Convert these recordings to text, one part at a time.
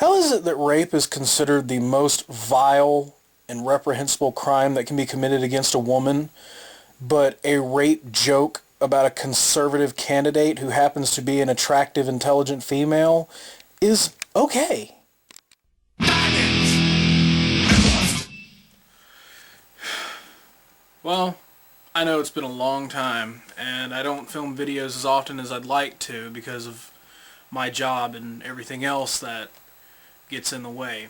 How is it that rape is considered the most vile and reprehensible crime that can be committed against a woman, but a rape joke about a conservative candidate who happens to be an attractive, intelligent female is okay? Well, I know it's been a long time, and I don't film videos as often as I'd like to because of my job and everything else that gets in the way.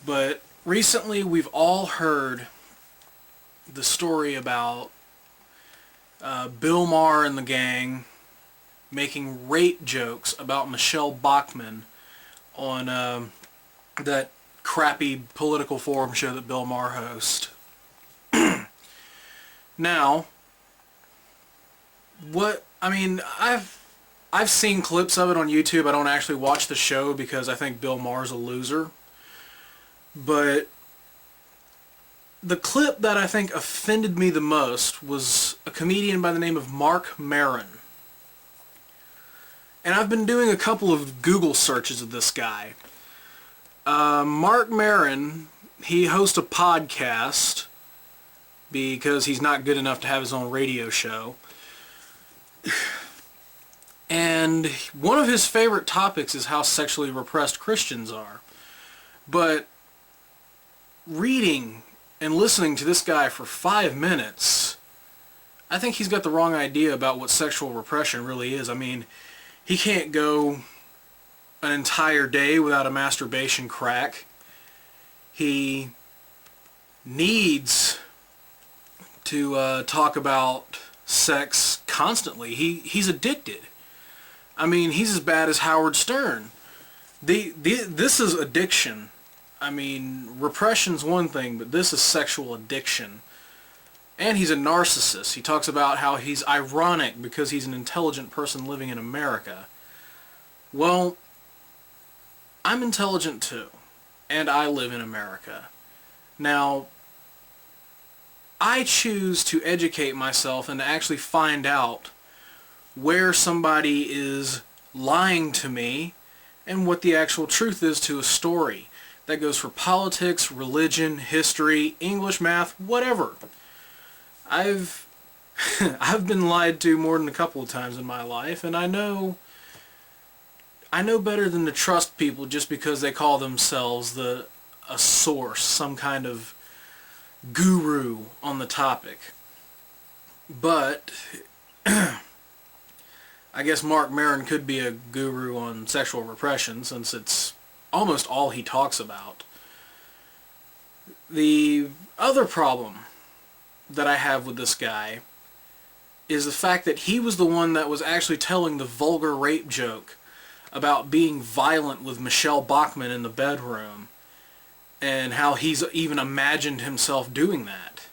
But recently we've all heard the story about Bill Maher and the gang making rape jokes about Michelle Bachmann on that crappy political forum show that Bill Maher hosts. Now, I've seen clips of it on YouTube. I don't actually watch the show because I think Bill Maher's a loser. But the clip that I think offended me the most was a comedian by the name of Mark Maron. And I've been doing a couple of Google searches of this guy. Mark Maron, he hosts a podcast because he's not good enough to have his own radio show. And one of his favorite topics is how sexually repressed Christians are. But reading and listening to this guy for 5 minutes, I think he's got the wrong idea about what sexual repression really is. I mean, he can't go an entire day without a masturbation crack. He needs to talk about sex constantly. He's addicted. I mean, he's as bad as Howard Stern. This is addiction. I mean, repression's one thing, but this is sexual addiction. And he's a narcissist. He talks about how he's ironic because he's an intelligent person living in America. Well, I'm intelligent too, and I live in America. Now, I choose to educate myself and to actually find out where somebody is lying to me and what the actual truth is to a story. That goes for politics, religion, history, English, math, whatever. I've been lied to more than a couple of times in my life, and I know better than to trust people just because they call themselves a source, some kind of guru on the topic. But I guess Mark Maron could be a guru on sexual repression since it's almost all he talks about. The other problem that I have with this guy is the fact that he was the one that was actually telling the vulgar rape joke about being violent with Michelle Bachmann in the bedroom and how he's even imagined himself doing that.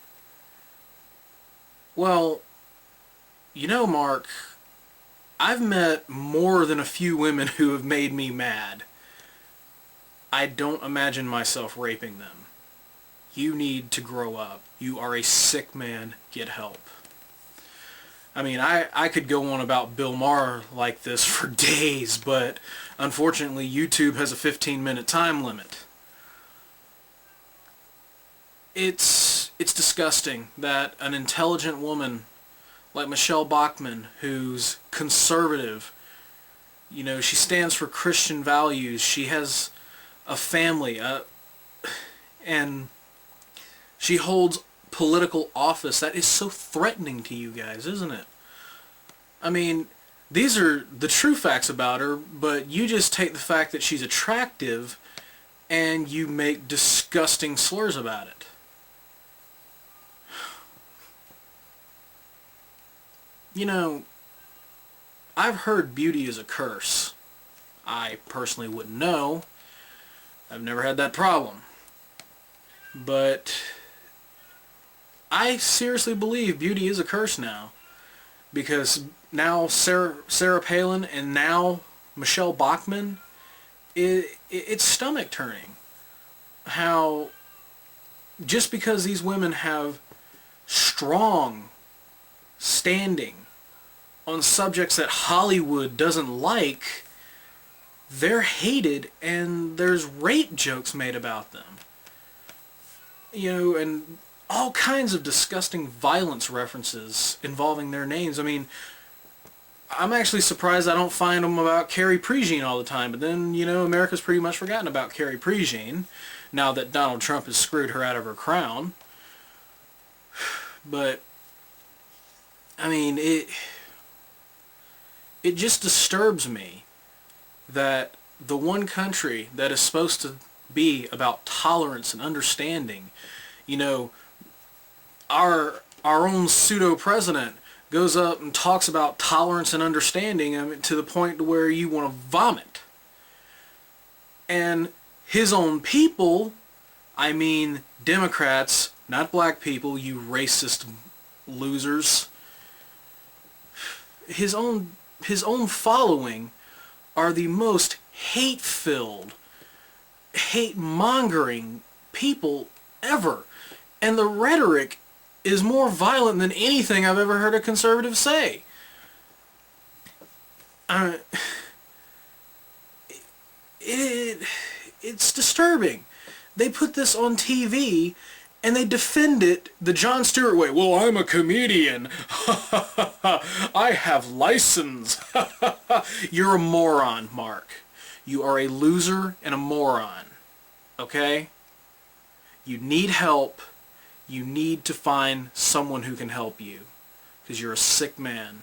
Well, you know, Mark, I've met more than a few women who have made me mad. I don't imagine myself raping them. You need to grow up. You are a sick man. Get help. I mean, I could go on about Bill Maher like this for days, but unfortunately YouTube has a 15-minute time limit. It's disgusting that an intelligent woman like Michelle Bachmann, who's conservative, you know, she stands for Christian values, she has a family, and she holds political office. That is so threatening to you guys, isn't it? I mean, these are the true facts about her, but you just take the fact that she's attractive and you make disgusting slurs about it. You know, I've heard beauty is a curse. I personally wouldn't know. I've never had that problem. But I seriously believe beauty is a curse now. Because now Sarah Palin and now Michelle Bachmann, it's stomach turning. How just because these women have strong standing on subjects that Hollywood doesn't like, they're hated and there's rape jokes made about them. You know, and all kinds of disgusting violence references involving their names. I mean, I'm actually surprised I don't find them about Carrie Prejean all the time. But then, you know, America's pretty much forgotten about Carrie Prejean now that Donald Trump has screwed her out of her crown. But, I mean, it just disturbs me that the one country that is supposed to be about tolerance and understanding, you know, our own pseudo-president goes up and talks about tolerance and understanding, I mean, to the point to where you want to vomit. And his own people, I mean Democrats, not black people, you racist losers, his own following are the most hate-filled, hate-mongering people ever. And the rhetoric is more violent than anything I've ever heard a conservative say. It's disturbing. They put this on TV and they defend it the Jon Stewart way. Well, I'm a comedian. I have license. You're a moron, Mark. You are a loser and a moron. Okay? You need help. You need to find someone who can help you. Because you're a sick man.